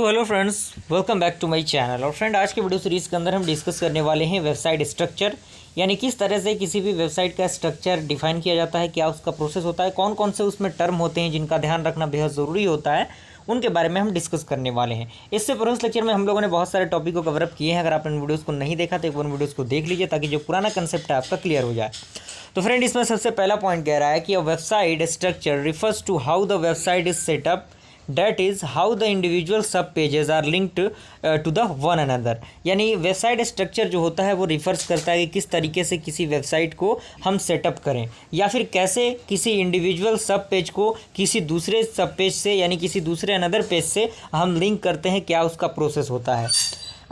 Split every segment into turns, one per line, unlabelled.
तो hello friends, welcome back to my channel. और friend, आज के वीडियो सीरीज़ के अंदर हम डिस्कस करने वाले हैं वेबसाइट स्ट्रक्चर, यानी किस तरह से किसी भी वेबसाइट का स्ट्रक्चर डिफाइन किया जाता है, क्या उसका प्रोसेस होता है, कौन कौन से उसमें टर्म होते हैं जिनका ध्यान रखना बेहद ज़रूरी होता है, उनके बारे में हम डिस्कस करने वाले हैं। इससे प्रोसेस लेक्चर में हम लोगों ने बहुत सारे टॉपिक को कवरअप किए हैं। अगर आपने वीडियोज़ को नहीं देखा तो एक बार वीडियोज़ को देख लीजिए ताकि जो पुराना कंसेप्ट है आपका क्लियर हो जाए। तो फ्रेंड, इसमें सबसे पहला पॉइंट कह रहा है कि a website structure refers to how the website is setup, that is how the individual sub pages are linked to the one another. यानी वेबसाइट स्ट्रक्चर जो होता है वो रिफर्स करता है कि किस तरीके से किसी वेबसाइट को हम सेटअप करें, या फिर कैसे किसी इंडिविजुअल सब पेज को किसी दूसरे सब पेज से यानी किसी दूसरे अनदर पेज से हम लिंक करते हैं, क्या उसका प्रोसेस होता है।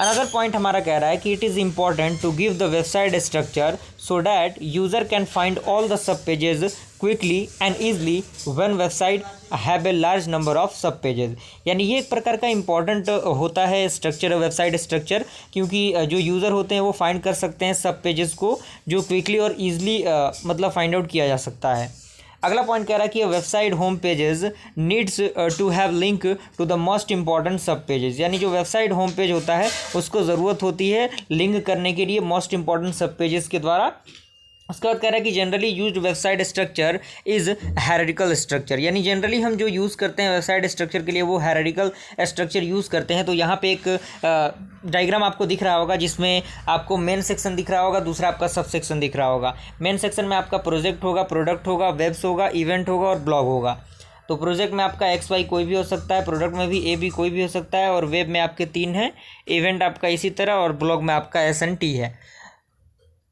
अनदर पॉइंट हमारा कह रहा है कि it is important to give the website structure so that user can find all the sub pages quickly and easily when website have a large number of sub pages. यानी ये एक प्रकार का इंपॉर्टेंट होता है स्ट्रक्चर, वेबसाइट स्ट्रक्चर, क्योंकि जो user होते हैं वो फाइंड कर सकते हैं सब पेजेस को, जो क्विकली और ईजिली मतलब फाइंड आउट किया जा सकता है। अगला पॉइंट कह रहा है कि website home pages needs to have link to the most important sub pages. यानी जो वेबसाइट होम पेज होता है उसको ज़रूरत होती है लिंक करने के लिए मोस्ट इंपॉर्टेंट सब पेजेस के द्वारा। उसके बाद कह रहा है कि generally used website structure is hierarchical structure. यानी जनरली हम जो यूज़ करते हैं वेबसाइट स्ट्रक्चर के लिए वो हायरार्किकल स्ट्रक्चर यूज़ करते हैं। तो यहाँ पे एक डायग्राम आपको दिख रहा होगा जिसमें आपको मेन सेक्शन दिख रहा होगा, दूसरा आपका सब सेक्शन दिख रहा होगा। मेन सेक्शन में आपका प्रोजेक्ट होगा, प्रोडक्ट होगा, वेब्स होगा, इवेंट होगा और ब्लॉग होगा। तो प्रोजेक्ट में आपका XY कोई भी हो सकता है, प्रोडक्ट में भी AB कोई भी हो सकता है, और वेब में आपके 3 हैं, इवेंट आपका इसी तरह, और ब्लॉग में आपका SNT है।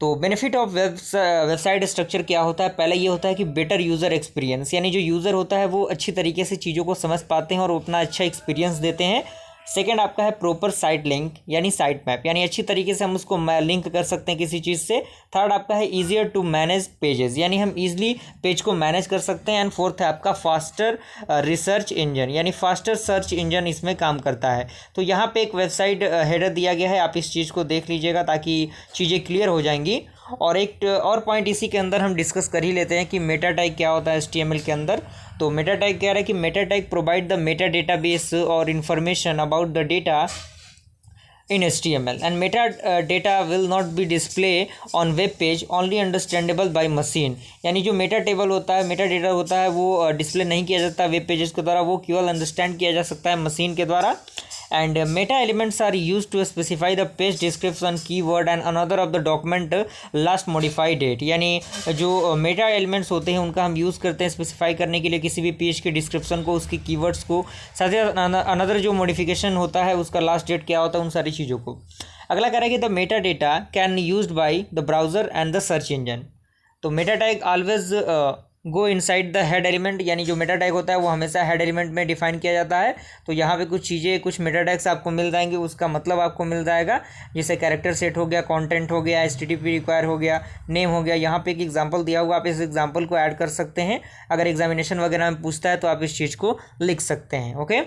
तो बेनिफिट ऑफ वेबसाइट स्ट्रक्चर क्या होता है? पहले ये होता है कि बेटर यूज़र एक्सपीरियंस, यानी जो यूज़र होता है वो अच्छी तरीके से चीज़ों को समझ पाते हैं और अपना अच्छा एक्सपीरियंस देते हैं। सेकंड आपका है प्रॉपर साइट लिंक यानी साइट मैप, यानी अच्छी तरीके से हम उसको लिंक कर सकते हैं किसी चीज़ से। थर्ड आपका है ईजियर टू मैनेज पेजेस, यानी हम ईजिली पेज को मैनेज कर सकते हैं। एंड फोर्थ है आपका फास्टर रिसर्च इंजन, यानी फास्टर सर्च इंजन इसमें काम करता है। तो यहाँ पे एक वेबसाइट हेडर दिया गया है, आप इस चीज़ को देख लीजिएगा ताकि चीज़ें क्लियर हो जाएंगी। और एक और पॉइंट इसी के अंदर हम डिस्कस कर ही लेते हैं कि मेटा टैग क्या होता है HTML के अंदर। तो मेटा टैग कह रहा है कि meta tag provide the meta database और information about the data in HTML and metadata will not be display on web page only understandable by machine। यानी जो मेटा टेबल होता है, मेटा डेटा होता है वो डिस्प्ले नहीं किया जाता वेब पेजेस के द्वारा, वो केवल अंडरस्टैंड किया जा सकता है मशीन के द्वारा। And meta elements are use to specify the page description keyword and another of the document last modified date. यानी जो मेटा एलिमेंट्स होते हैं उनका हम यूज़ करते हैं स्पेसिफाई करने के लिए किसी भी पेज के डिस्क्रिप्शन को, उसकी कीवर्ड्स को, साथ ही अनदर जो मॉडिफिकेशन होता है उसका लास्ट डेट क्या होता है, उन सारी चीज़ों को। अगला कह रहा है कि the meta data can used by the browser and the search engine. तो meta tag always go inside the head element, यानी जो मेटा टैग होता है वो हमेशा हेड एलिमेंट में डिफाइन किया जाता है। तो यहाँ पे कुछ चीज़ें, कुछ मेटा टैग्स आपको मिल जाएंगे, उसका मतलब आपको मिल जाएगा, जैसे कैरेक्टर सेट हो गया, कंटेंट हो गया, HTTP रिक्वायर हो गया, नेम हो गया। यहाँ पे एक एग्जांपल दिया हुआ, आप इस एग्जांपल को ऐड कर सकते हैं। अगर एग्जामिनेशन वगैरह में पूछता है तो आप इस चीज़ को लिख सकते हैं। ओके।